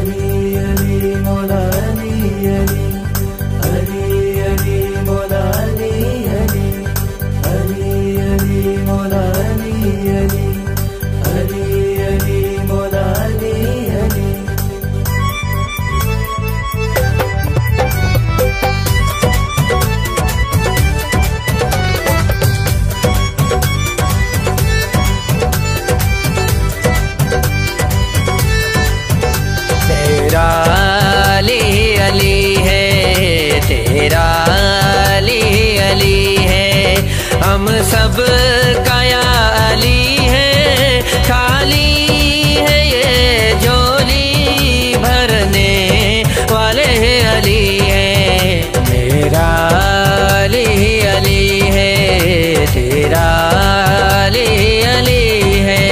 अली अली मौला अली अली, अली अली मौला अली अली, अली अली मौला अली अली, अली अली मौला अली अली। तेरा अली अली है, तेरा अली अली है, हम सब का या अली है, खाली है ये झोली भरने वाले अली है। मेरा अली अली है, तेरा अली अली है।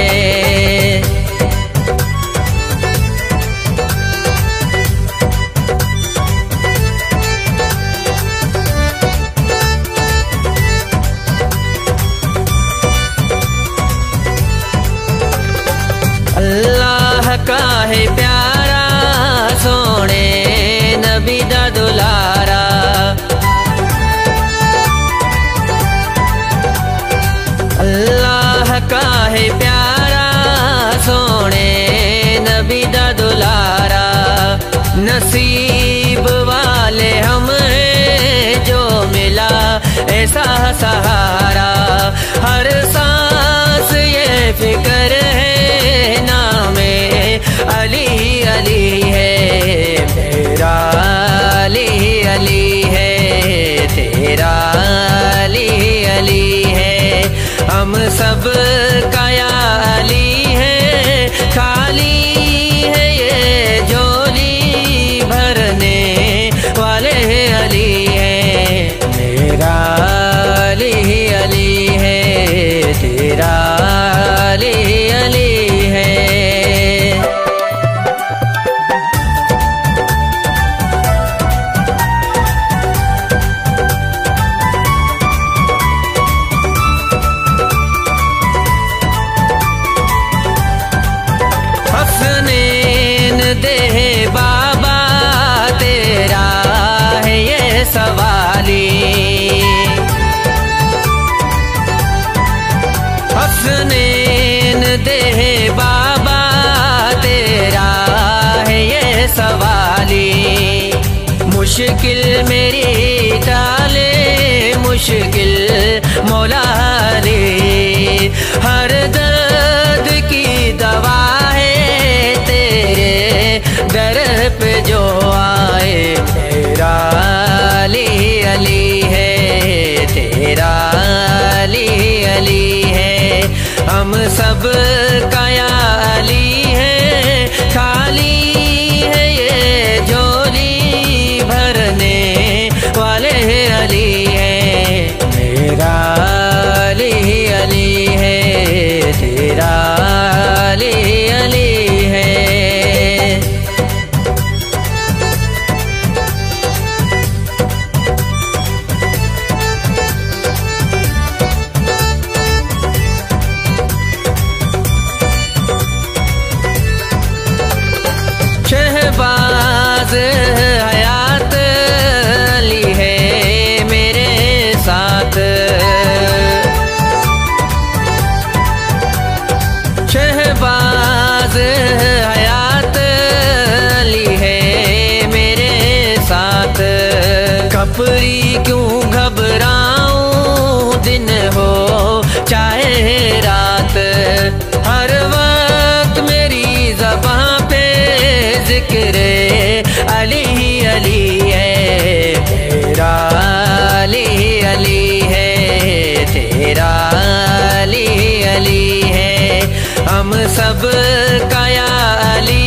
अल्लाह का है प्यारा, सोने नबी दा दुलारा, अल्लाह का है प्यारा, सोने नबी दा दुलारा। नसीब वाले हम हैं जो मिला ऐसा सहारा, हर सांस ये फिक्र है अली अली है। मेरा अली अली है, तेरा अली अली है, हम सब का या अली है, खाली है ये झोली भरने वाले अली है। मेरा अली अली है, तेरा अली अली है। हसनैन दे बाबा तेरा है ये सवाली, हसनैन दे बाबा तेरा है ये सवाली। मुश्किल मेरी टाले मुश्किल मौला अली, हर दर्द की दवा दर पे जो आए। मेरा अली अली है, तेरा अली अली है, हम सब का या अली है, खाली है ये झोली भरने वाले अली है। मेरा अली अली है, तेरा अली अली है। शहबाज हयात अली है मेरे साथ, शहबाज हयात अली है मेरे साथ। कपरी क्यों घबराऊं, दिन हो चाहे रात, हर वक्त मेरी ज़बां पे ज़िक्र अली अली है। मेरा अली अली है, तेरा अली अली है, हम सब का या अली